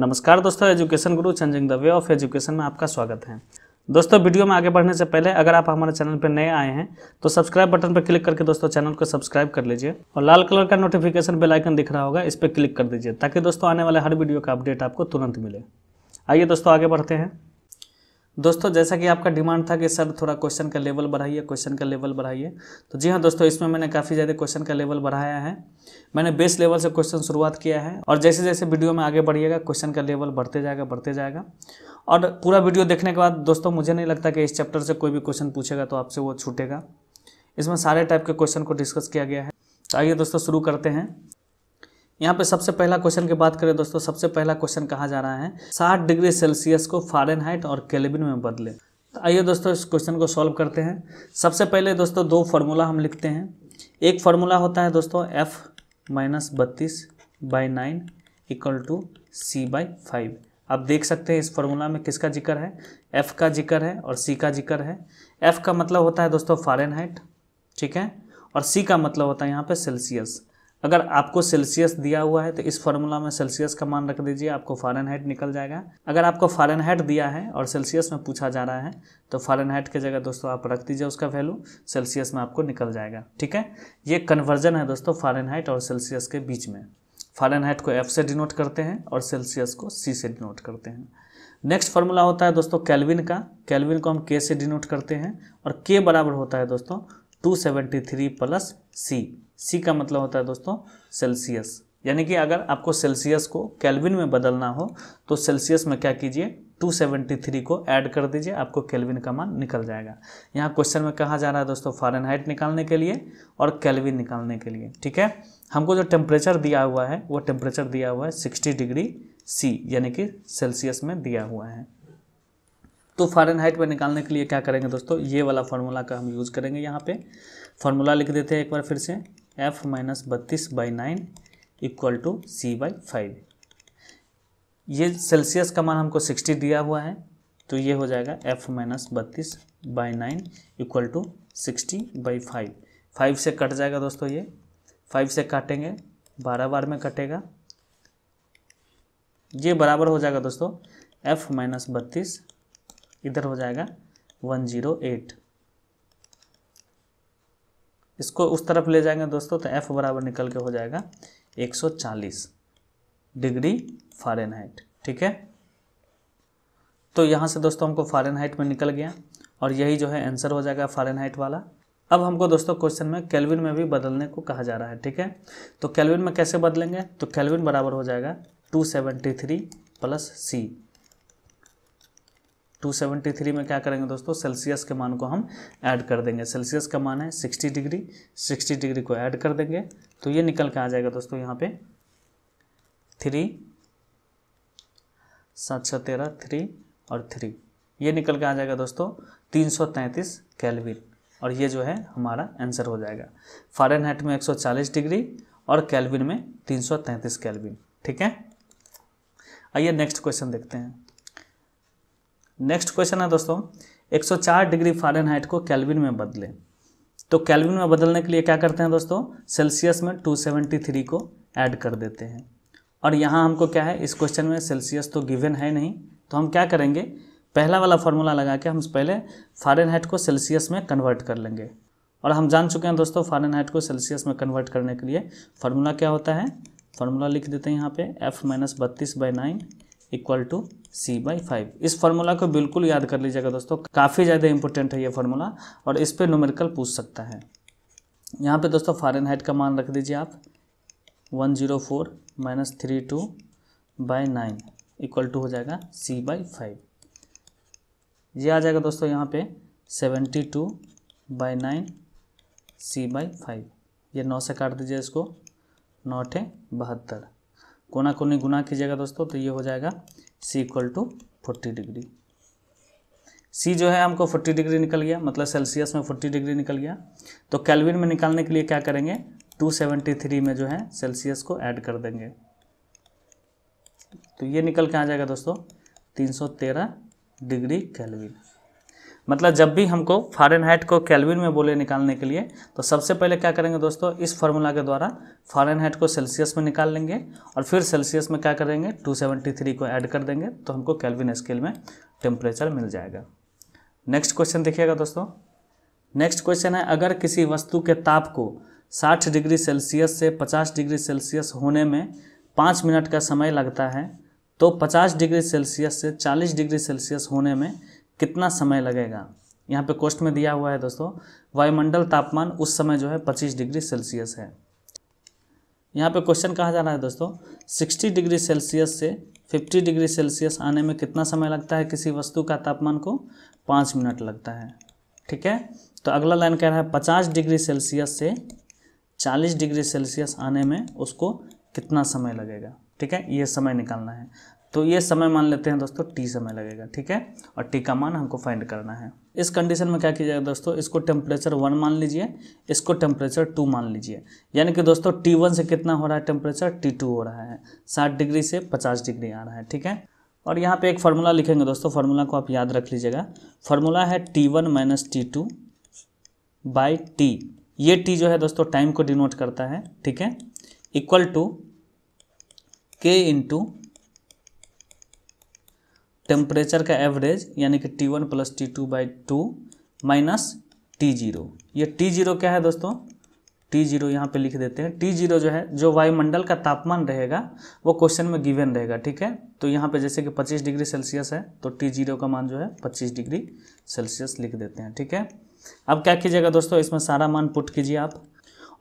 नमस्कार दोस्तों, education Guru changing the way of education में आपका स्वागत है। दोस्तों, वीडियो में आगे बढ़ने से पहले अगर आप हमारे चैनल पर नए आए हैं तो सब्सक्राइब बटन पर क्लिक करके दोस्तों चैनल को सब्सक्राइब कर लीजिए और लाल कलर का नोटिफिकेशन बेल आइकन दिख रहा होगा, इस पर क्लिक कर दीजिए ताकि दोस्तों आने वाले हर वीडियो का अपडेट आपको तुरंत मिले। आइए दोस्तों आगे बढ़ते हैं। दोस्तों, जैसा कि आपका डिमांड था कि सर थोड़ा क्वेश्चन का लेवल बढ़ाइए, तो जी हाँ दोस्तों, इसमें मैंने काफ़ी ज़्यादा क्वेश्चन का लेवल बढ़ाया है। मैंने बेस लेवल से क्वेश्चन शुरुआत किया है और जैसे जैसे वीडियो में आगे बढ़िएगा क्वेश्चन का लेवल बढ़ते जाएगा। और पूरा वीडियो देखने के बाद दोस्तों मुझे नहीं लगता कि इस चैप्टर से कोई भी क्वेश्चन पूछेगा तो आपसे वो छूटेगा। इसमें सारे टाइप के क्वेश्चन को डिस्कस किया गया है। तो आइए दोस्तों शुरू करते हैं। यहाँ पे सबसे पहला क्वेश्चन की बात करें दोस्तों, सबसे पहला क्वेश्चन कहा जा रहा है 60 डिग्री सेल्सियस को फ़ारेनहाइट और केल्विन में बदलें। तो आइए दोस्तों इस क्वेश्चन को सॉल्व करते हैं। सबसे पहले दोस्तों दो फार्मूला हम लिखते हैं। एक फार्मूला होता है दोस्तों F-32/9 = C/5। आप देख सकते हैं इस फार्मूला में किसका जिक्र है, F का जिक्र है और C का जिक्र है। F का मतलब होता है दोस्तों फ़ारेनहाइट, ठीक है, और C का मतलब होता है यहाँ पे सेल्सियस। अगर आपको सेल्सियस दिया हुआ है तो इस फार्मूला में सेल्सियस का मान रख दीजिए, आपको फ़ारेनहाइट निकल जाएगा। अगर आपको फ़ारेनहाइट दिया है और सेल्सियस में पूछा जा रहा है तो फ़ारेनहाइट की जगह दोस्तों आप रख दीजिए उसका वैल्यू, सेल्सियस में आपको निकल जाएगा, ठीक है। ये कन्वर्जन है दोस्तों फ़ारेनहाइट और सेल्सियस के बीच में। फ़ारेनहाइट को F से डिनोट करते हैं और सेल्सियस को C से डिनोट करते हैं। नेक्स्ट फार्मूला होता है दोस्तों केल्विन का। केल्विन को हम K से डिनोट करते हैं और K बराबर होता है दोस्तों 273 + C। C का मतलब होता है दोस्तों सेल्सियस, यानी कि अगर आपको सेल्सियस को केल्विन में बदलना हो तो सेल्सियस में क्या कीजिए, 273 को ऐड कर दीजिए, आपको केल्विन का मान निकल जाएगा। यहाँ क्वेश्चन में कहा जा रहा है दोस्तों फ़ारेनहाइट निकालने के लिए और केल्विन निकालने के लिए, ठीक है। हमको जो टेम्परेचर दिया हुआ है वो टेम्परेचर दिया हुआ है 60 डिग्री C, यानी कि सेल्सियस में दिया हुआ है। तो फ़ारेनहाइट में निकालने के लिए क्या करेंगे दोस्तों, ये वाला फार्मूला का हम यूज़ करेंगे। यहाँ पे फार्मूला लिख देते हैं एक बार फिर से, F-32/9 = C/5। ये सेल्सियस का मान हमको 60 दिया हुआ है तो ये हो जाएगा F-32/9 = 60/5। 5 से कट जाएगा दोस्तों, ये 5 से काटेंगे 12 बार में कटेगा, ये बराबर हो जाएगा दोस्तों F-32, इधर हो जाएगा 108। इसको उस तरफ ले जाएंगे दोस्तों तो F बराबर निकल के हो जाएगा 140 डिग्री फ़ारेनहाइट, ठीक है। तो यहाँ से दोस्तों हमको फ़ारेनहाइट में निकल गया और यही जो है आंसर हो जाएगा फ़ारेनहाइट वाला। अब हमको दोस्तों क्वेश्चन में केल्विन में भी बदलने को कहा जा रहा है, ठीक है। तो केल्विन में कैसे बदलेंगे, तो केल्विन बराबर हो जाएगा 273 + C। 273 में क्या करेंगे दोस्तों, सेल्सियस के मान को हम ऐड कर देंगे। सेल्सियस का मान है 60 डिग्री, 60 डिग्री को ऐड कर देंगे तो ये निकल के आ जाएगा दोस्तों यहाँ पे 3 7 7 13 3 और 3, ये निकल के आ जाएगा दोस्तों 333 केल्विन, और ये जो है हमारा आंसर हो जाएगा। फ़ारेनहाइट में 140 डिग्री और केल्विन में 333 केल्विन, ठीक है। आइए नेक्स्ट क्वेश्चन देखते हैं। नेक्स्ट क्वेश्चन है दोस्तों 104 डिग्री फ़ारेनहाइट को केल्विन में बदलें। तो केल्विन में बदलने के लिए क्या करते हैं दोस्तों, सेल्सियस में 273 को ऐड कर देते हैं। और यहाँ हमको क्या है, इस क्वेश्चन में सेल्सियस तो गिवन है नहीं, तो हम क्या करेंगे, पहला वाला फार्मूला लगा के हम पहले फ़ारेनहाइट को सेल्सियस में कन्वर्ट कर लेंगे। और हम जान चुके हैं दोस्तों फ़ारेनहाइट को सेल्सियस में कन्वर्ट करने के लिए फार्मूला क्या होता है, फार्मूला लिख देते हैं यहाँ पे F-32/9 = C/5। इस फार्मूला को बिल्कुल याद कर लीजिएगा दोस्तों, काफ़ी ज़्यादा इंपॉर्टेंट है ये फार्मूला और इस पे न्यूमेरिकल पूछ सकता है। यहाँ पे दोस्तों फ़ारेनहाइट का मान रख दीजिए आप 104 - 32/9 = हो जाएगा C/5। ये आ जाएगा दोस्तों यहाँ पे 72/9 C/5। ये 9 से काट दीजिए इसको, 9 × 72, कोना कोनी गुना कीजिएगा दोस्तों तो ये हो जाएगा C = 40 डिग्री। C जो है हमको 40 डिग्री निकल गया, मतलब सेल्सियस में 40 डिग्री निकल गया। तो केल्विन में निकालने के लिए क्या करेंगे, 273 में जो है सेल्सियस को ऐड कर देंगे तो ये निकल के आ जाएगा दोस्तों 313 डिग्री केल्विन। मतलब जब भी हमको फ़ारेनहाइट को केल्विन में बोले निकालने के लिए तो सबसे पहले क्या करेंगे दोस्तों, इस फार्मूला के द्वारा फ़ारेनहाइट को सेल्सियस में निकाल लेंगे और फिर सेल्सियस में क्या करेंगे 273 को ऐड कर देंगे तो हमको केल्विन स्केल में टेम्परेचर मिल जाएगा। नेक्स्ट क्वेश्चन देखिएगा दोस्तों। नेक्स्ट क्वेश्चन है, अगर किसी वस्तु के ताप को 60 डिग्री सेल्सियस से 50 डिग्री सेल्सियस होने में 5 मिनट का समय लगता है तो 50 डिग्री सेल्सियस से 40 डिग्री सेल्सियस होने में कितना समय लगेगा। यहाँ पे क्वेश्चन में दिया हुआ है दोस्तों, वायुमंडल तापमान उस समय जो है 25 डिग्री सेल्सियस है। यहाँ पे क्वेश्चन कहा जा रहा है दोस्तों, 60 डिग्री सेल्सियस से 50 डिग्री सेल्सियस आने में कितना समय लगता है, किसी वस्तु का तापमान को 5 मिनट लगता है। ठीक है, तो अगला लाइन कह रहा है 50 डिग्री सेल्सियस से 40 डिग्री सेल्सियस आने में उसको कितना समय लगेगा। ठीक है, ये समय निकालना है, तो ये समय मान लेते हैं दोस्तों टी समय लगेगा। ठीक है, और टी का मान हमको फाइंड करना है। इस कंडीशन में क्या कीजिएगा दोस्तों, इसको टेम्परेचर 1 मान लीजिए, इसको टेम्परेचर 2 मान लीजिए, यानी कि दोस्तों T1 से कितना हो रहा है टेम्परेचर, T2 हो रहा है, 60 डिग्री से 50 डिग्री आ रहा है। ठीक है, और यहाँ पे एक फार्मूला लिखेंगे दोस्तों, फार्मूला को आप याद रख लीजिएगा। फार्मूला है T1 minus T2 by T। ये T जो है दोस्तों टाइम को डिनोट करता है। ठीक है, equal to K into temperature का एवरेज यानी कि T1 plus T2 by 2 minus T0। ये T0 क्या है दोस्तों, T0 यहाँ पे लिख देते हैं। T0 जो है जो वायुमंडल का तापमान रहेगा वो क्वेश्चन में गिवन रहेगा। ठीक है, तो यहाँ पे जैसे कि 25 डिग्री सेल्सियस है तो T0 का मान जो है 25 डिग्री सेल्सियस लिख देते हैं। ठीक है, अब क्या कीजिएगा दोस्तों, इसमें सारा मान पुट कीजिए आप,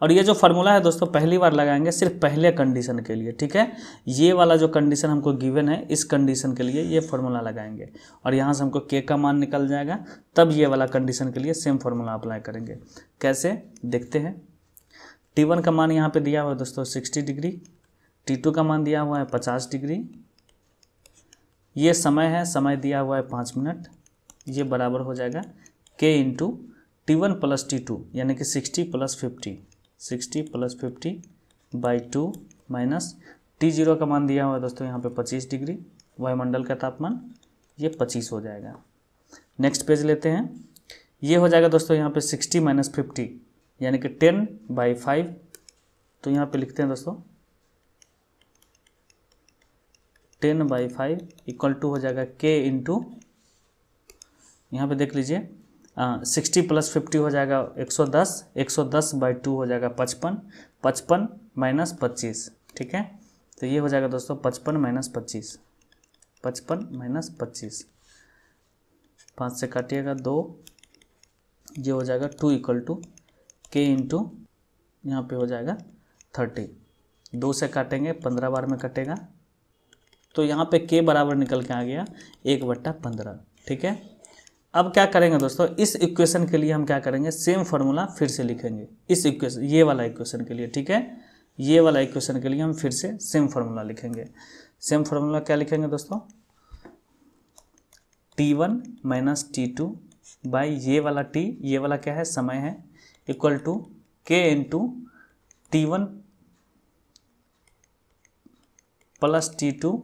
और ये जो फार्मूला है दोस्तों पहली बार लगाएंगे सिर्फ पहले कंडीशन के लिए। ठीक है, ये वाला जो कंडीशन हमको गिवन है इस कंडीशन के लिए ये फार्मूला लगाएंगे और यहाँ से हमको K का मान निकल जाएगा, तब ये वाला कंडीशन के लिए सेम फार्मूला अप्लाई करेंगे। कैसे देखते हैं, T1 का मान यहाँ पे दिया हुआ है दोस्तों 60 डिग्री, T2 का मान दिया हुआ है 50 डिग्री, ये समय है, समय दिया हुआ है 5 मिनट, ये बराबर हो जाएगा K into T1 plus T2 यानी कि 60 प्लस 50 बाई 2 माइनस T0 का मान दिया हुआ है दोस्तों यहाँ पे 25 डिग्री, वायुमंडल का तापमान ये 25 हो जाएगा। नेक्स्ट पेज लेते हैं, ये हो जाएगा दोस्तों यहाँ पे 60 माइनस 50 यानी कि 10 बाई 5, तो यहाँ पे लिखते हैं दोस्तों 10 बाई 5 इक्वल टू हो जाएगा K इंटू, यहाँ पे देख लीजिए 60 प्लस 50 हो जाएगा 110, 110 बाई 2 हो जाएगा 55, 55 माइनस 25। ठीक है, तो ये हो जाएगा दोस्तों 55 माइनस 25, 55 माइनस 25, 5 से काटिएगा 2, ये हो जाएगा 2 इक्वल टू K इंटू यहाँ पे हो जाएगा 30, 2 से काटेंगे 15 बार में कटेगा, तो यहाँ पे K बराबर निकल के आ गया 1/15। ठीक है, अब क्या करेंगे दोस्तों, इस इक्वेशन के लिए हम क्या करेंगे, सेम फार्मूला फिर से लिखेंगे इस इक्वेशन, ये वाला इक्वेशन के लिए। ठीक है, ये वाला इक्वेशन के लिए हम फिर से सेम फार्मूला लिखेंगे। सेम फार्मूला क्या लिखेंगे दोस्तों, T1 माइनस T2 बाई ये वाला T, ये वाला क्या है समय है, equal to K into T1 plus T2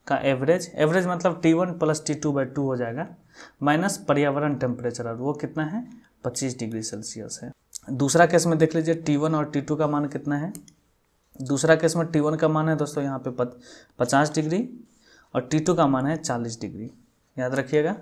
का एवरेज, एवरेज मतलब T1 प्लस T2 बाई 2 हो जाएगा, माइनस पर्यावरण टेम्परेचर, और वो कितना है 25 डिग्री सेल्सियस है। दूसरा केस में देख लीजिए T1 और T2 का मान कितना है। दूसरा केस में T1 का मान है दोस्तों यहाँ पे 50 डिग्री और T2 का मान है 40 डिग्री। याद रखिएगा,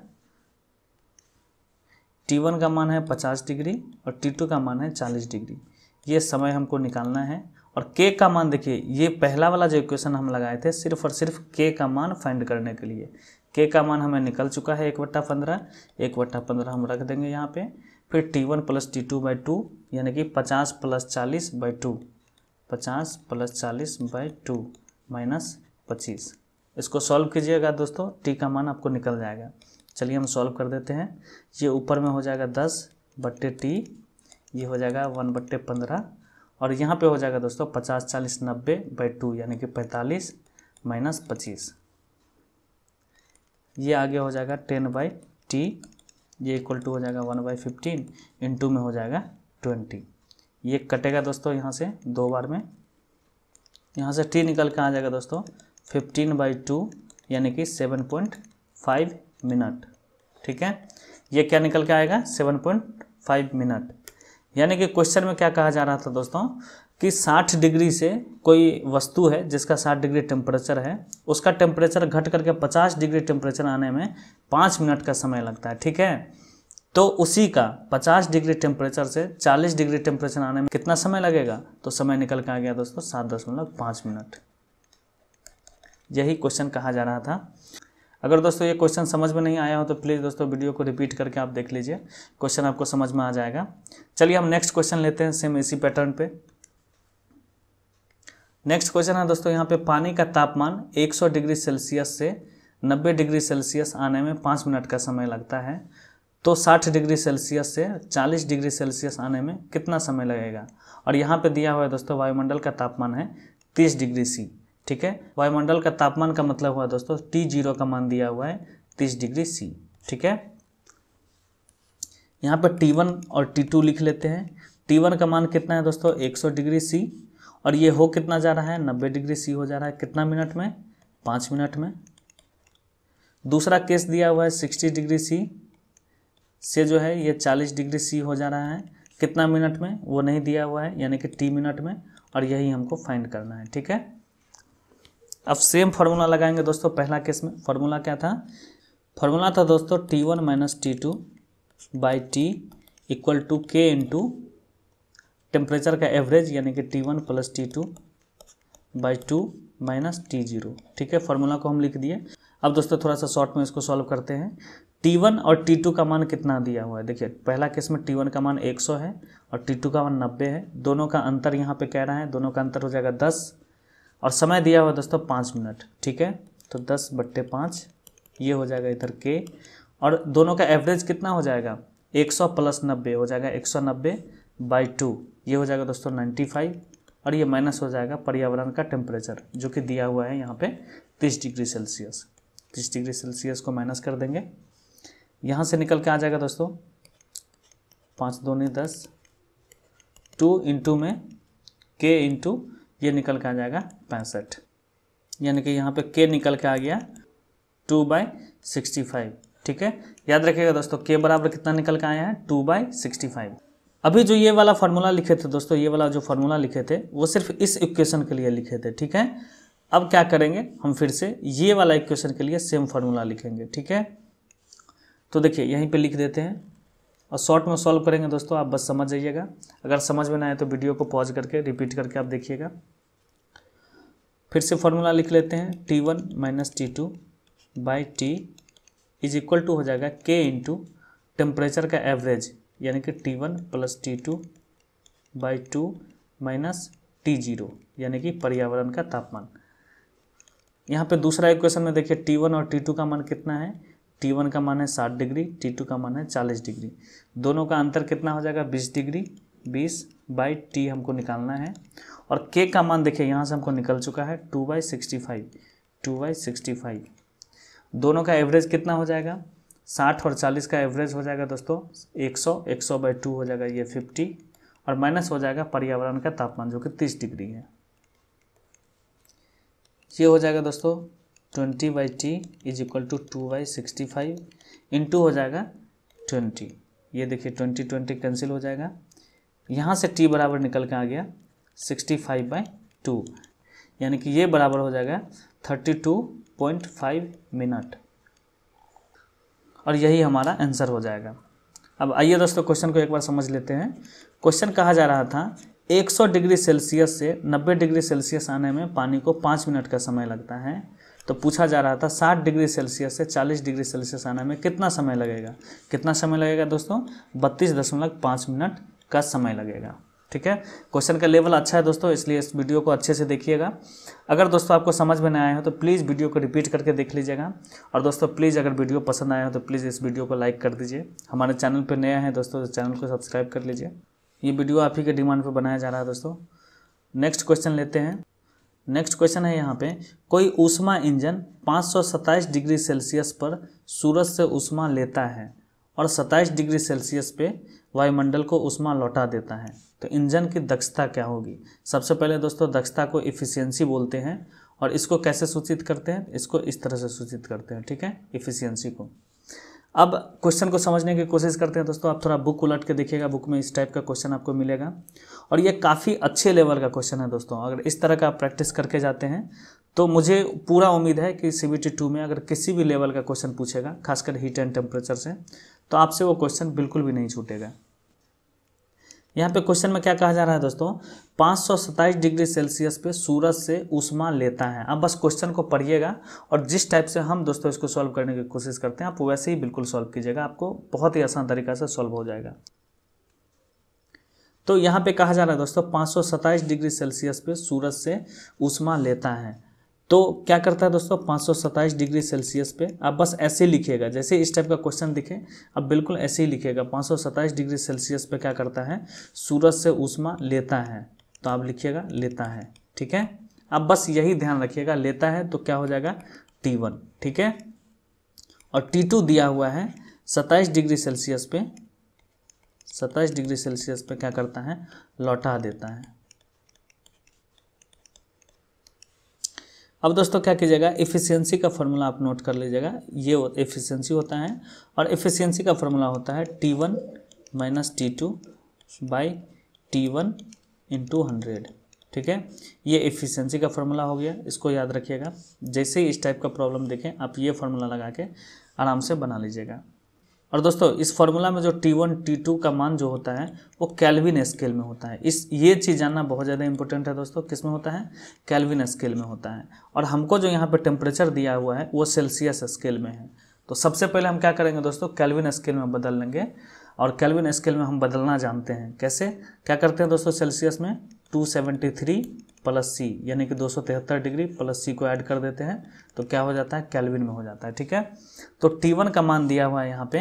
T1 का मान है 50 डिग्री और T2 का मान है 40 डिग्री। ये समय हमको निकालना है, और K का मान देखिए, ये पहला वाला जो इक्वेशन हम लगाए थे सिर्फ और सिर्फ K का मान फाइंड करने के लिए। K का मान हमें निकल चुका है 1/15, 1/15 हम रख देंगे यहाँ पे, फिर T1 प्लस T2 बाई 2 यानी कि 50 plus 40 by 2, 50 plus 40 by 2 minus 25। इसको सॉल्व कीजिएगा दोस्तों, T का मान आपको निकल जाएगा। चलिए हम सॉल्व कर देते हैं। ये ऊपर में हो जाएगा 10/T, ये हो जाएगा 1/15, और यहाँ पे हो जाएगा दोस्तों 50 40 90 बाई 2 यानी कि 45 माइनस 25। ये आगे हो जाएगा 10/T, ये इक्वल टू हो जाएगा 1/15 इंटू में हो जाएगा 20। ये कटेगा दोस्तों यहाँ से 2 बार में, यहाँ से T निकल के आ जाएगा दोस्तों 15/2 यानी कि 7.5 मिनट। ठीक है, ये क्या निकल के आएगा 7.5 मिनट। यानी कि क्वेश्चन में क्या कहा जा रहा था दोस्तों कि 60 डिग्री से कोई वस्तु है जिसका 60 डिग्री टेम्परेचर है, उसका टेम्परेचर घट करके 50 डिग्री टेम्परेचर आने में 5 मिनट का समय लगता है। ठीक है, तो उसी का 50 डिग्री टेम्परेचर से 40 डिग्री टेम्परेचर आने में कितना समय लगेगा, तो समय निकल के आ गया दोस्तों 7.5 मिनट। यही क्वेश्चन कहा जा रहा था। अगर दोस्तों ये क्वेश्चन समझ में नहीं आया हो तो प्लीज़ दोस्तों वीडियो को रिपीट करके आप देख लीजिए, क्वेश्चन आपको समझ में आ जाएगा। चलिए हम नेक्स्ट क्वेश्चन लेते हैं सेम इसी पैटर्न पे। नेक्स्ट क्वेश्चन है दोस्तों यहाँ पे पानी का तापमान 100 डिग्री सेल्सियस से 90 डिग्री सेल्सियस आने में 5 मिनट का समय लगता है, तो 60 डिग्री सेल्सियस से 40 डिग्री सेल्सियस आने में कितना समय लगेगा। और यहाँ पे दिया हुआ है दोस्तों वायुमंडल का तापमान है 30 डिग्री सी। ठीक है, वायुमंडल का तापमान का मतलब हुआ दोस्तों T0 का मान दिया हुआ है 30 डिग्री सी। ठीक है, यहाँ पर T1 और T2 लिख लेते हैं। T1 का मान कितना है दोस्तों 100 डिग्री सी, और ये हो कितना जा रहा है 90 डिग्री सी हो जा रहा है, कितना मिनट में 5 मिनट में। दूसरा केस दिया हुआ है 60 डिग्री सी से जो है ये 40 डिग्री सी हो जा रहा है, कितना मिनट में वो नहीं दिया हुआ है, यानी कि T मिनट में, और यही हमको फाइंड करना है। ठीक है, अब सेम फार्मूला लगाएंगे दोस्तों। पहला केस में फार्मूला क्या था, फार्मूला था दोस्तों T1 minus T2 by T equal to K into temperature का एवरेज, यानी कि T1 plus T2 by 2 minus T0। ठीक है, फार्मूला को हम लिख दिए। अब दोस्तों थोड़ा सा शॉर्ट में इसको सॉल्व करते हैं। T1 और T2 का मान कितना दिया हुआ है, देखिए पहला केस में T1 का मान 100 है और T2 का मान 90 है। दोनों का अंतर यहाँ पे कह रहा है, दोनों का अंतर हो जाएगा 10, और समय दिया हुआ है दोस्तों 5 मिनट। ठीक है, तो 10/5 ये हो जाएगा इधर K, और दोनों का एवरेज कितना हो जाएगा 100 प्लस 90 हो जाएगा 190 बाई 2, ये हो जाएगा दोस्तों 95, और ये माइनस हो जाएगा पर्यावरण का टेम्परेचर जो कि दिया हुआ है यहाँ पे 30 डिग्री सेल्सियस। 30 डिग्री सेल्सियस को माइनस कर देंगे, यहाँ से निकल के आ जाएगा दोस्तों 5 दूनी 10, 2 इंटू में K इंटू ये निकल के आ जाएगा 65, यानी कि यहाँ पे K निकल के आ गया 2/65। ठीक है, याद रखिएगा दोस्तों K बराबर कितना निकल के आया है 2/65। अभी जो ये वाला फार्मूला लिखे थे दोस्तों, ये वाला जो फार्मूला लिखे थे वो सिर्फ इस इक्वेशन के लिए लिखे थे। ठीक है, अब क्या करेंगे हम फिर से ये वाला इक्वेशन के लिए सेम फार्मूला लिखेंगे। ठीक है, तो देखिए यहीं पे लिख देते हैं और शॉर्ट में सॉल्व करेंगे दोस्तों, आप बस समझ जाइएगा। अगर समझ में ना आए तो वीडियो को पॉज करके रिपीट करके आप देखिएगा। फिर से फार्मूला लिख लेते हैं T1 minus T2 by T is equal to हो जाएगा K इंटू टेम्परेचर का एवरेज, यानी कि T1 plus T2 by 2 minus T0, यानी कि पर्यावरण का तापमान। यहाँ पे दूसरा इक्वेशन में देखिए T1 और T2 का मान कितना है, T1 का मान है 60 डिग्री, T2 का मान है 40 डिग्री। दोनों का अंतर कितना हो जाएगा 20 डिग्री, 20 बाई T हमको निकालना है, और K का मान देखिए यहाँ से हमको निकल चुका है 2/65, 2/65। दोनों का एवरेज कितना हो जाएगा 60 और 40 का एवरेज हो जाएगा दोस्तों 100, 100/2 हो जाएगा ये 50, और माइनस हो जाएगा पर्यावरण का तापमान जो कि 30 डिग्री है। ये हो जाएगा दोस्तों 20/T is equal to 2/65 into हो जाएगा 20, ये देखिए 20 कैंसिल हो जाएगा। यहाँ से T बराबर निकल के आ गया 65/2, यानी कि ये बराबर हो जाएगा 32.5 मिनट, और यही हमारा आंसर हो जाएगा। अब आइए दोस्तों क्वेश्चन को एक बार समझ लेते हैं। क्वेश्चन कहा जा रहा था 100 डिग्री सेल्सियस से 90 डिग्री सेल्सियस आने में पानी को 5 मिनट का समय लगता है, तो पूछा जा रहा था 60 डिग्री सेल्सियस से 40 डिग्री सेल्सियस आने में कितना समय लगेगा। कितना समय लगेगा दोस्तों 32.5 मिनट का समय लगेगा। ठीक है, क्वेश्चन का लेवल अच्छा है दोस्तों, इसलिए इस वीडियो को अच्छे से देखिएगा। अगर दोस्तों आपको समझ में नहीं आया हो तो प्लीज़ वीडियो को रिपीट करके देख लीजिएगा, और दोस्तों प्लीज़ अगर वीडियो पसंद आया हो तो प्लीज़ इस वीडियो को लाइक कर दीजिए। हमारे चैनल पर नया है दोस्तों तो चैनल को सब्सक्राइब कर लीजिए। ये वीडियो आप ही के डिमांड पर बनाया जा रहा है दोस्तों। नेक्स्ट क्वेश्चन लेते हैं। नेक्स्ट क्वेश्चन है यहाँ पे, कोई ऊष्मा इंजन 527 डिग्री सेल्सियस पर सूरज से ऊष्मा लेता है और 27 डिग्री सेल्सियस पे वायुमंडल को ऊष्मा लौटा देता है, तो इंजन की दक्षता क्या होगी। सबसे पहले दोस्तों दक्षता को इफ़िशियंसी बोलते हैं, और इसको कैसे सूचित करते हैं, इसको इस तरह से सूचित करते हैं। ठीक है, इफ़िशियंसी को। अब क्वेश्चन को समझने की कोशिश करते हैं दोस्तों। आप थोड़ा बुक उलट के देखिएगा, बुक में इस टाइप का क्वेश्चन आपको मिलेगा और ये काफ़ी अच्छे लेवल का क्वेश्चन है दोस्तों। अगर इस तरह का आप प्रैक्टिस करके जाते हैं तो मुझे पूरा उम्मीद है कि CBT 2 में अगर किसी भी लेवल का क्वेश्चन पूछेगा, खासकर हीट एंड टेम्परेचर से, तो आपसे वो क्वेश्चन बिल्कुल भी नहीं छूटेगा। यहाँ पे क्वेश्चन में क्या कहा जा रहा है दोस्तों, 527 डिग्री सेल्सियस पे सूरज से ऊष्मा लेता है। अब बस क्वेश्चन को पढ़िएगा और जिस टाइप से हम दोस्तों इसको सॉल्व करने की कोशिश करते हैं आप वैसे ही बिल्कुल सॉल्व कीजिएगा, आपको बहुत ही आसान तरीका से सॉल्व हो जाएगा। तो यहाँ पे कहा जा रहा है दोस्तों 527 डिग्री सेल्सियस पे सूरज से ऊष्मा लेता है। तो क्या करता है दोस्तों 527 डिग्री सेल्सियस पे, आप बस ऐसे ही लिखिएगा, जैसे इस टाइप का क्वेश्चन दिखे अब बिल्कुल ऐसे ही लिखिएगा। 527 डिग्री सेल्सियस पे क्या करता है, सूरज से ऊष्मा लेता है, तो आप लिखिएगा लेता है, ठीक है। अब बस यही ध्यान रखिएगा, लेता है तो क्या हो जाएगा T1, ठीक है। और T2 दिया हुआ है 27 डिग्री सेल्सियस पे, 27 डिग्री सेल्सियस पे क्या करता है, लौटा देता है। अब दोस्तों क्या कीजिएगा, एफिशिएंसी का फॉर्मूला आप नोट कर लीजिएगा। ये एफिशिएंसी होता है और एफिशिएंसी का फॉर्मूला होता है T1 minus T2 by T1 into 100, ठीक है। ये एफिशिएंसी का फॉर्मूला हो गया, इसको याद रखिएगा। जैसे ही इस टाइप का प्रॉब्लम देखें आप ये फार्मूला लगा के आराम से बना लीजिएगा। और दोस्तों इस फार्मूला में जो T1 T2 का मान जो होता है वो केल्विन स्केल में होता है। ये चीज़ जानना बहुत ज़्यादा इंपॉर्टेंट है दोस्तों। किस में होता है, केल्विन स्केल में होता है। और हमको जो यहाँ पे टेम्परेचर दिया हुआ है वो सेल्सियस स्केल में है। तो सबसे पहले हम क्या करेंगे दोस्तों, केल्विन स्केल में बदल लेंगे। और केल्विन स्केल में हम बदलना जानते हैं कैसे, क्या करते हैं दोस्तों, सेल्सियस में 273 प्लस C यानी कि 273 डिग्री प्लस C को ऐड कर देते हैं तो क्या हो जाता है, केल्विन में हो जाता है, ठीक है। तो T1 का मान दिया हुआ है यहाँ पे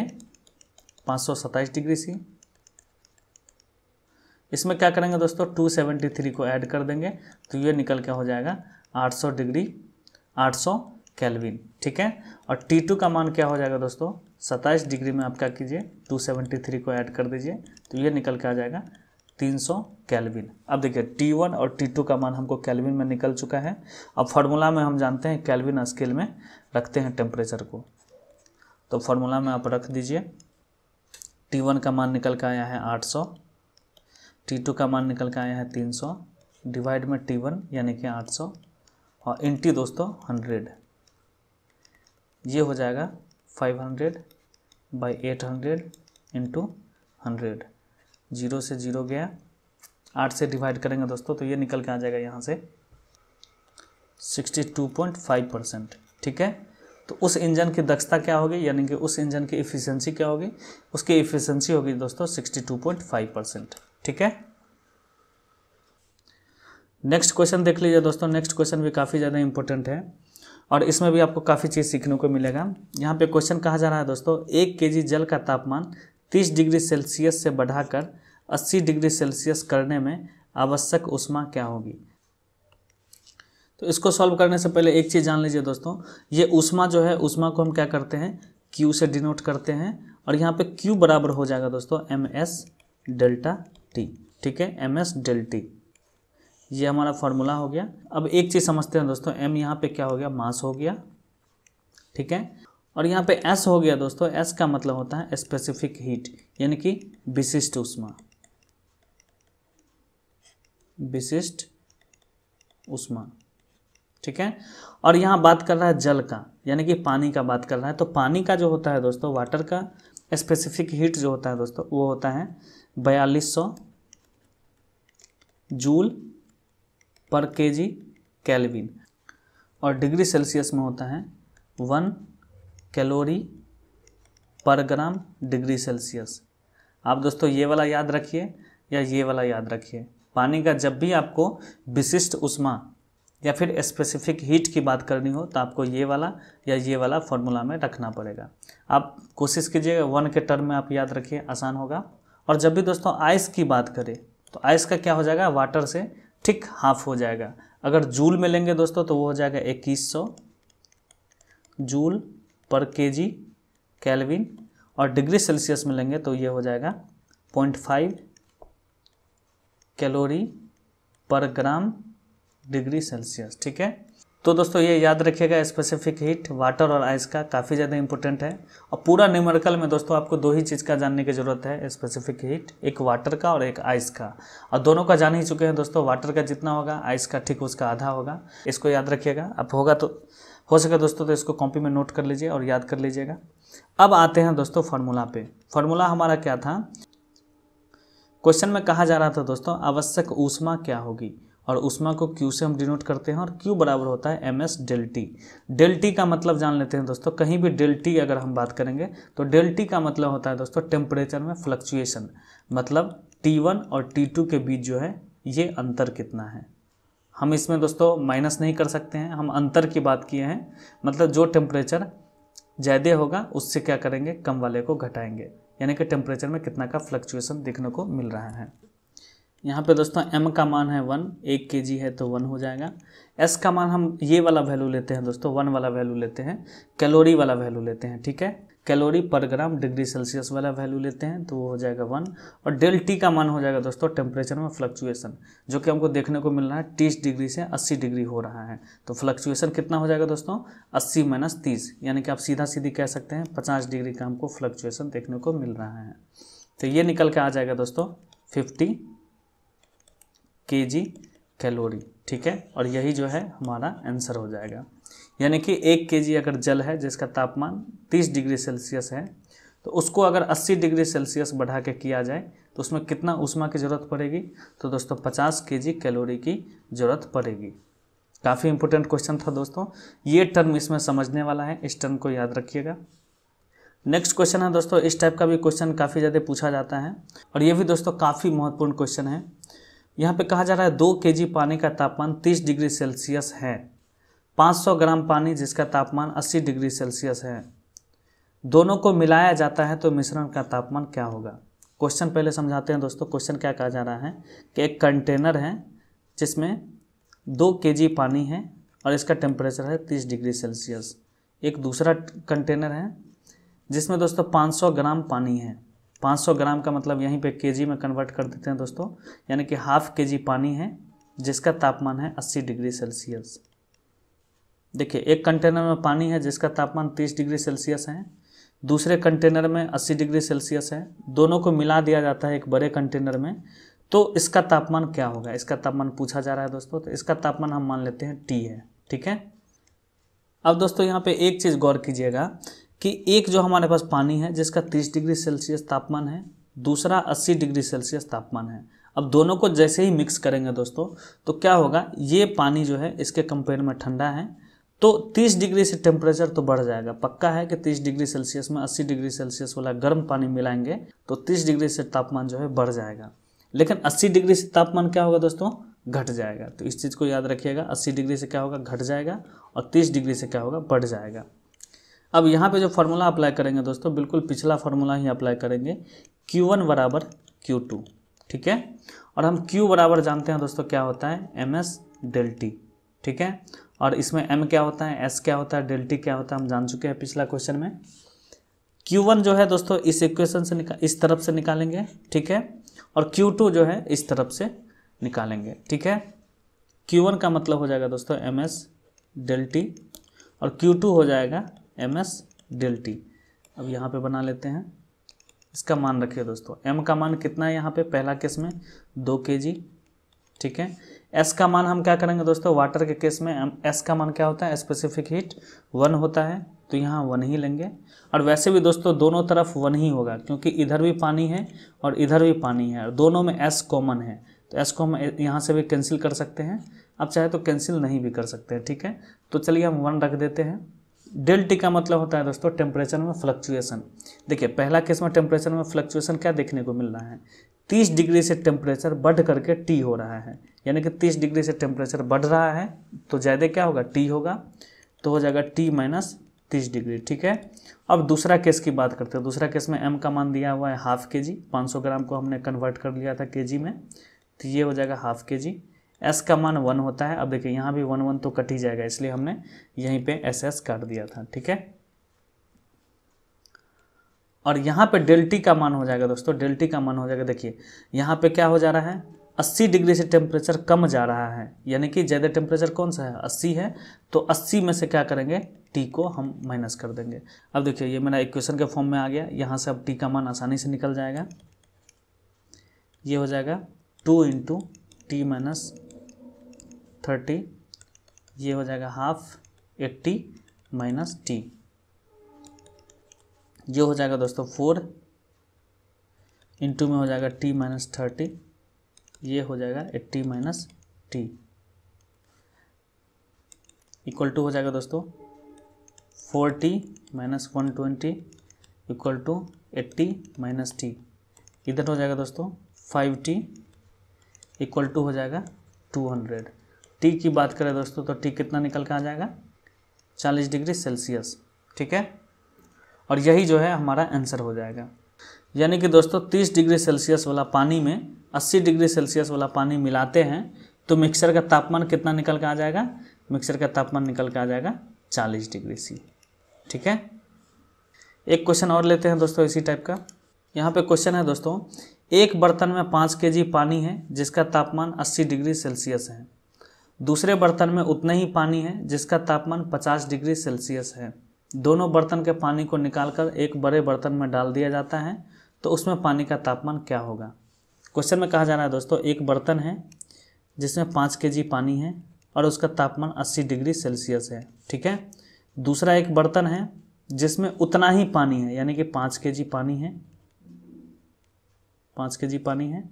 527 डिग्री C। इसमें क्या करेंगे दोस्तों, 273 को ऐड कर देंगे तो ये निकल के हो जाएगा 800 डिग्री 800 केल्विन, ठीक है। और T2 का मान क्या हो जाएगा दोस्तों, 27 डिग्री में आप क्या कीजिए 273 को ऐड कर दीजिए तो ये निकल के आ जाएगा 300 केल्विन। अब देखिए T1 और T2 का मान हमको केल्विन में निकल चुका है। अब फार्मूला में हम जानते हैं केल्विन स्केल में रखते हैं टेम्परेचर को, तो फार्मूला में आप रख दीजिए। T1 का मान निकल के आया है 800, T2 का मान निकल के आया है 300, डिवाइड में T1 यानी कि 800 और इंटी दोस्तों 100, ये हो जाएगा 500 बाई 800 इंटू 100। 0 से 0 गया, 8 से डिवाइड करेंगे दोस्तों तो ये निकल के आ जाएगा यहाँ से 62.5%, ठीक है। तो उस इंजन की दक्षता क्या होगी, यानी कि उस इंजन की एफिशिएंसी क्या होगी, उसकी एफिशिएंसी होगी दोस्तों 62.5%, ठीक है। नेक्स्ट क्वेश्चन देख लीजिए दोस्तों। नेक्स्ट क्वेश्चन भी काफ़ी ज़्यादा इंपॉर्टेंट है और इसमें भी आपको काफ़ी चीज़ सीखने को मिलेगा। यहाँ पे क्वेश्चन कहा जा रहा है दोस्तों, 1 kg जल का तापमान 30 डिग्री सेल्सियस से बढ़ाकर 80 डिग्री सेल्सियस करने में आवश्यक ऊष्मा क्या होगी। तो इसको सॉल्व करने से पहले एक चीज़ जान लीजिए दोस्तों, ये ऊष्मा जो है, ऊष्मा को हम क्या करते हैं, Q से डिनोट करते हैं और यहाँ पे Q बराबर हो जाएगा दोस्तों MS डेल्टा T, ठीक है, MS डेल T, ये हमारा फार्मूला हो गया। अब एक चीज़ समझते हैं दोस्तों, M यहाँ पे क्या हो गया, मास हो गया, ठीक है। और यहाँ पे S हो गया दोस्तों, S का मतलब होता है स्पेसिफिक हीट यानी कि विशिष्ट ऊष्मा, विशिष्ट ऊष्मा, ठीक है। और यहाँ बात कर रहा है जल का यानी कि पानी का बात कर रहा है। तो पानी का जो होता है दोस्तों, वाटर का स्पेसिफिक हीट जो होता है दोस्तों वो होता है 4200 जूल पर केजी केल्विन और डिग्री सेल्सियस में होता है 1 कैलोरी पर ग्राम डिग्री सेल्सियस। आप दोस्तों ये वाला याद रखिए या ये वाला याद रखिए, पानी का जब भी आपको विशिष्ट ऊष्मा या फिर स्पेसिफिक हीट की बात करनी हो तो आपको ये वाला या ये वाला फॉर्मूला में रखना पड़ेगा। आप कोशिश कीजिएगा 1 के टर्म में आप याद रखिए, आसान होगा। और जब भी दोस्तों आइस की बात करें तो आइस का क्या हो जाएगा, वाटर से ठीक हाफ हो जाएगा। अगर जूल में लेंगे दोस्तों तो वो हो जाएगा 2100 जूल पर केजी केल्विन और डिग्री सेल्सियस में लेंगे तो ये हो जाएगा 0.5 कैलोरी पर ग्राम डिग्री सेल्सियस, ठीक है। तो दोस्तों ये याद रखिएगा, स्पेसिफिक हीट वाटर और आइस का काफ़ी ज़्यादा इंपॉर्टेंट है। और पूरा न्यूमेरिकल में दोस्तों आपको दो ही चीज़ का जानने की ज़रूरत है, स्पेसिफिक हीट, एक वाटर का और एक आइस का। और दोनों का जान ही चुके हैं दोस्तों, वाटर का जितना होगा आइस का ठीक उसका आधा होगा। इसको याद रखिएगा। अब होगा तो हो सके दोस्तों तो इसको कॉपी में नोट कर लीजिए और याद कर लीजिएगा। अब आते हैं दोस्तों फार्मूला पे। फार्मूला हमारा क्या था, क्वेश्चन में कहा जा रहा था दोस्तों आवश्यक ऊष्मा क्या होगी, और ऊष्मा को Q से हम डिनोट करते हैं और Q बराबर होता है ms del T. Del T का मतलब जान लेते हैं दोस्तों, कहीं भी डेल टी अगर हम बात करेंगे तो डेल टी का मतलब होता है दोस्तों टेम्परेचर में फ्लक्चुएशन, मतलब T1 और T2 के बीच जो है ये अंतर कितना है। हम इसमें दोस्तों माइनस नहीं कर सकते हैं, हम अंतर की बात किए हैं, मतलब जो टेम्परेचर ज़्यादा होगा उससे क्या करेंगे, कम वाले को घटाएंगे, यानी कि टेम्परेचर में कितना का फ्लक्चुएशन देखने को मिल रहा है। यहाँ पे दोस्तों m का मान है 1, 1 kg है तो 1 हो जाएगा। s का मान हम ये वाला वैल्यू लेते हैं दोस्तों, 1 वाला वैल्यू लेते हैं, कैलोरी वाला वैल्यू लेते हैं, ठीक है, कैलोरी पर ग्राम डिग्री सेल्सियस वाला वैल्यू लेते हैं तो वो हो जाएगा 1। और डेल टी का मान हो जाएगा दोस्तों टेम्परेचर में फ्लक्चुएशन, जो कि हमको देखने को मिल रहा है 30 डिग्री से 80 डिग्री हो रहा है। तो फ्लक्चुएशन कितना हो जाएगा दोस्तों, 80 - 30, यानी कि आप सीधा सीधी कह सकते हैं 50 डिग्री का हमको फ्लक्चुएशन देखने को मिल रहा है। तो ये निकल के आ जाएगा दोस्तों 50 kg कैलोरी, ठीक है। और यही जो है हमारा आंसर हो जाएगा, यानी कि 1 kg अगर जल है जिसका तापमान 30 डिग्री सेल्सियस है तो उसको अगर 80 डिग्री सेल्सियस बढ़ा के किया जाए तो उसमें कितना ऊष्मा की ज़रूरत पड़ेगी, तो दोस्तों 50 kg कैलोरी की ज़रूरत पड़ेगी। काफ़ी इंपॉर्टेंट क्वेश्चन था दोस्तों, ये टर्म इसमें समझने वाला है, इस टर्म को याद रखिएगा। नेक्स्ट क्वेश्चन है दोस्तों, इस टाइप का भी क्वेश्चन काफ़ी ज़्यादा पूछा जाता है और ये भी दोस्तों काफ़ी महत्वपूर्ण क्वेश्चन है। यहाँ पे कहा जा रहा है 2 kg पानी का तापमान 30 डिग्री सेल्सियस है, 500 ग्राम पानी जिसका तापमान 80 डिग्री सेल्सियस है, दोनों को मिलाया जाता है तो मिश्रण का तापमान क्या होगा। क्वेश्चन पहले समझाते हैं दोस्तों। क्वेश्चन क्या कहा जा रहा है कि एक कंटेनर है जिसमें 2 kg पानी है और इसका टेम्परेचर है 30 डिग्री सेल्सियस। एक दूसरा कंटेनर है जिसमें दोस्तों 500 ग्राम पानी है, 500 ग्राम का मतलब यहीं पे केजी में कन्वर्ट कर देते हैं दोस्तों, यानी कि ½ kg पानी है जिसका तापमान है 80 डिग्री सेल्सियस। देखिए एक कंटेनर में पानी है जिसका तापमान 30 डिग्री सेल्सियस है, दूसरे कंटेनर में 80 डिग्री सेल्सियस है, दोनों को मिला दिया जाता है एक बड़े कंटेनर में, तो इसका तापमान क्या होगा, इसका तापमान पूछा जा रहा है दोस्तों। तो इसका तापमान हम मान लेते हैं T है, ठीक है। अब दोस्तों यहाँ पे एक चीज़ गौर कीजिएगा कि एक जो हमारे पास पानी है जिसका 30 डिग्री सेल्सियस तापमान है, दूसरा 80 डिग्री सेल्सियस तापमान है। अब दोनों को जैसे ही मिक्स करेंगे दोस्तों तो क्या होगा, ये पानी जो है इसके कंपेयर में ठंडा है तो 30 डिग्री से टेम्परेचर तो बढ़ जाएगा। पक्का है कि 30 डिग्री सेल्सियस में 80 डिग्री सेल्सियस वाला गर्म पानी मिलाएंगे तो 30 डिग्री से तापमान जो है बढ़ जाएगा, लेकिन 80 डिग्री से तापमान क्या होगा दोस्तों, घट जाएगा। तो इस चीज़ को याद रखिएगा, 80 डिग्री से क्या होगा, घट जाएगा, और 30 डिग्री से क्या होगा, बढ़ जाएगा। अब यहाँ पे जो फार्मूला अप्लाई करेंगे दोस्तों, बिल्कुल पिछला फार्मूला ही अप्लाई करेंगे, Q1 बराबर Q2, ठीक है। और हम Q बराबर जानते हैं दोस्तों क्या होता है, ms डेल टी, ठीक है। और इसमें m क्या होता है, s क्या होता है, डेल टी क्या होता है, हम जान चुके हैं पिछला क्वेश्चन में। Q1 जो है दोस्तों इस इक्वेशन से इस तरफ से निकालेंगे, ठीक है, और Q2 जो है इस तरफ से निकालेंगे, ठीक है। Q1 का मतलब हो जाएगा दोस्तों ms डेल टी और Q2 हो जाएगा ms डेल टी। अब यहाँ पे बना लेते हैं, इसका मान रखिए दोस्तों, m का मान कितना है यहाँ पे, पहला केस में 2 kg, ठीक है। s का मान हम क्या करेंगे दोस्तों, वाटर के केस में s का मान क्या होता है, स्पेसिफिक हीट 1 होता है, तो यहाँ 1 ही लेंगे। और वैसे भी दोस्तों दोनों तरफ 1 ही होगा क्योंकि इधर भी पानी है और इधर भी पानी है और दोनों में s कॉमन है, तो s को हम यहाँ से भी कैंसिल कर सकते हैं, आप चाहे तो कैंसिल नहीं भी कर सकते हैं, ठीक है। तो चलिए हम 1 रख देते हैं। डेल टी का मतलब होता है दोस्तों टेम्परेचर में फ्लक्चुएशन। देखिए पहला केस में टेम्परेचर में फ्लक्चुएशन क्या देखने को मिल रहा है, 30 डिग्री से टेम्परेचर बढ़ करके टी हो रहा है, यानी कि 30 डिग्री से टेम्परेचर बढ़ रहा है तो ज़्यादा क्या होगा, टी होगा, तो हो जाएगा T - 30 डिग्री, ठीक है। अब दूसरा केस की बात करते हैं। दूसरा केस में m का मान दिया हुआ है ½ kg, 500 ग्राम को हमने कन्वर्ट कर लिया था kg में, तो ये हो जाएगा ½ kg। s का मान 1 होता है, अब देखिए यहाँ भी 1 तो कट ही जाएगा, इसलिए हमने यहीं पे SS काट दिया था, ठीक है। और यहाँ पे डेल टी का मान हो जाएगा दोस्तों, डेल टी का मान हो जाएगा, देखिए यहाँ पे क्या हो जा रहा है, 80 डिग्री से टेम्परेचर कम जा रहा है, यानी कि ज़्यादा टेम्परेचर कौन सा है, 80 है, तो 80 में से क्या करेंगे, टी को हम माइनस कर देंगे। अब देखिए ये मेरा इक्वेशन के फॉर्म में आ गया, यहाँ से अब टी का मान आसानी से निकल जाएगा। ये हो जाएगा 2 इंटू टी माइनस 30, ये हो जाएगा हाफ 80 माइनस टी, ये हो जाएगा दोस्तों 4 इंटू में हो जाएगा टी माइनस 30, ये हो जाएगा 80 माइनस टी, इक्वल टू हो जाएगा दोस्तों 4t minus 120 equal to 80 minus T. इधर हो जाएगा दोस्तों 5t इक्वल टू हो जाएगा 200। टी की बात करें दोस्तों तो टी कितना निकल के आ जाएगा, 40 डिग्री सेल्सियस, ठीक है। और यही जो है हमारा आंसर हो जाएगा। यानी कि दोस्तों 30 डिग्री सेल्सियस वाला पानी में 80 डिग्री सेल्सियस वाला पानी मिलाते हैं तो मिक्सर का तापमान कितना निकल के आ जाएगा, मिक्सर का तापमान निकल के आ जाएगा 40 डिग्री सी, ठीक है। एक क्वेश्चन और लेते हैं दोस्तों इसी टाइप का। यहाँ पे क्वेश्चन है दोस्तों, एक बर्तन में 5 kg पानी है जिसका तापमान 80 डिग्री सेल्सियस है, दूसरे बर्तन में उतना ही पानी है जिसका तापमान 50 डिग्री सेल्सियस है। दोनों बर्तन के पानी को निकालकर एक बड़े बर्तन में डाल दिया जाता है तो उसमें पानी का तापमान क्या होगा। क्वेश्चन में कहा जा रहा है दोस्तों, एक बर्तन है जिसमें 5 kg पानी है और उसका तापमान 80 डिग्री सेल्सियस है, ठीक है। दूसरा एक बर्तन है जिसमें उतना ही पानी है, यानी कि 5 kg पानी है, 5 kg पानी है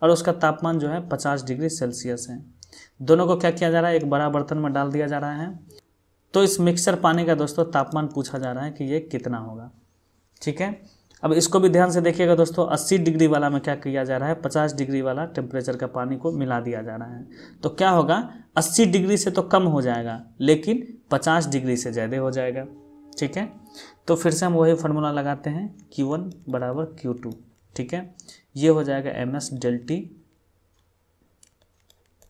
और उसका तापमान जो है 50 डिग्री सेल्सियस है। दोनों को क्या किया जा रहा है, एक बड़ा बर्तन में डाल दिया जा रहा है। तो इस मिक्सर पानी का दोस्तों तापमान पूछा जा रहा है कि ये कितना होगा, ठीक है। अब इसको भी ध्यान से देखिएगा दोस्तों, 80 डिग्री वाला में क्या किया जा रहा है, 50 डिग्री वाला टेम्परेचर का पानी को मिला दिया जा रहा है। तो क्या होगा, 80 डिग्री से तो कम हो जाएगा लेकिन 50 डिग्री से ज़्यादा हो जाएगा, ठीक है। तो फिर से हम वही फार्मूला लगाते हैं, Q1 बराबर Q2, ठीक है। ये हो जाएगा MS डेल टी।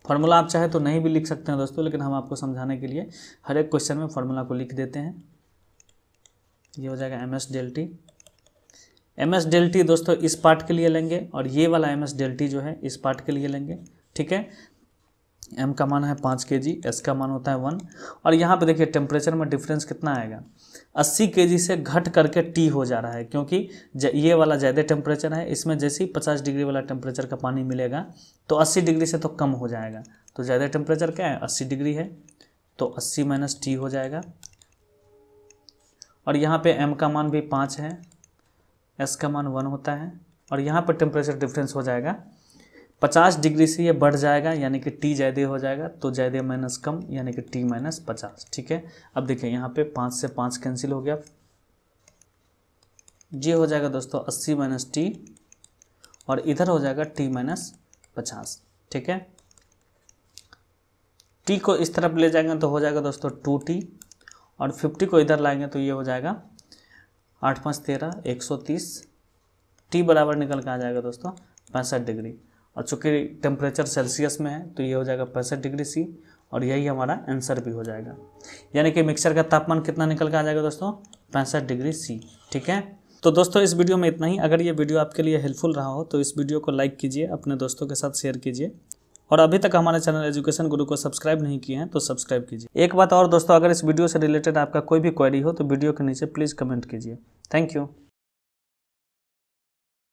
फार्मूला आप चाहे तो नहीं भी लिख सकते हैं दोस्तों, लेकिन हम आपको समझाने के लिए हर एक क्वेश्चन में फार्मूला को लिख देते हैं। ये हो जाएगा MS del T. MS del T दोस्तों इस पार्ट के लिए लेंगे और ये वाला MS डेल टी जो है इस पार्ट के लिए लेंगे, ठीक है। M का मान है 5 kg, S का मान होता है 1 और यहाँ पे देखिए टेम्परेचर में डिफरेंस कितना आएगा, 80 kg से घट करके T हो जा रहा है, क्योंकि ये वाला ज़्यादा टेम्परेचर है। इसमें जैसे ही 50 डिग्री वाला टेम्परेचर का पानी मिलेगा तो 80 डिग्री से तो कम हो जाएगा। तो ज़्यादा टेम्परेचर क्या है, 80 डिग्री है, तो 80 माइनस T हो जाएगा। और यहाँ पे M का मान भी 5 है, S का मान 1 होता है और यहाँ पर टेम्परेचर डिफरेंस हो जाएगा 50 डिग्री से ये बढ़ जाएगा, यानी कि T ज़्यादा हो जाएगा, तो ज़्यादा माइनस कम यानी कि T माइनस 50, ठीक है। अब देखिए यहाँ पे 5 से 5 कैंसिल हो गया, ये हो जाएगा दोस्तों 80 माइनस T और इधर हो जाएगा T माइनस 50, ठीक है। T को इस तरफ ले जाएंगे तो हो जाएगा दोस्तों 2T और 50 को इधर लाएंगे तो ये हो जाएगा 8 5 13 130। T बराबर निकल के आ जाएगा दोस्तों 65 डिग्री और चूँकि टेम्परेचर सेल्सियस में है तो ये हो जाएगा 65 डिग्री सी और यही हमारा आंसर भी हो जाएगा। यानी कि मिक्सर का तापमान कितना निकल के आ जाएगा दोस्तों, 65 डिग्री सी, ठीक है। तो दोस्तों इस वीडियो में इतना ही। अगर ये वीडियो आपके लिए हेल्पफुल रहा हो तो इस वीडियो को लाइक कीजिए, अपने दोस्तों के साथ शेयर कीजिए और अभी तक हमारे चैनल एजुकेशन गुरु को सब्सक्राइब नहीं किए हैं तो सब्सक्राइब कीजिए। एक बात और दोस्तों, अगर इस वीडियो से रिलेटेड आपका कोई भी क्वेरी हो तो वीडियो के नीचे प्लीज़ कमेंट कीजिए। Thank you.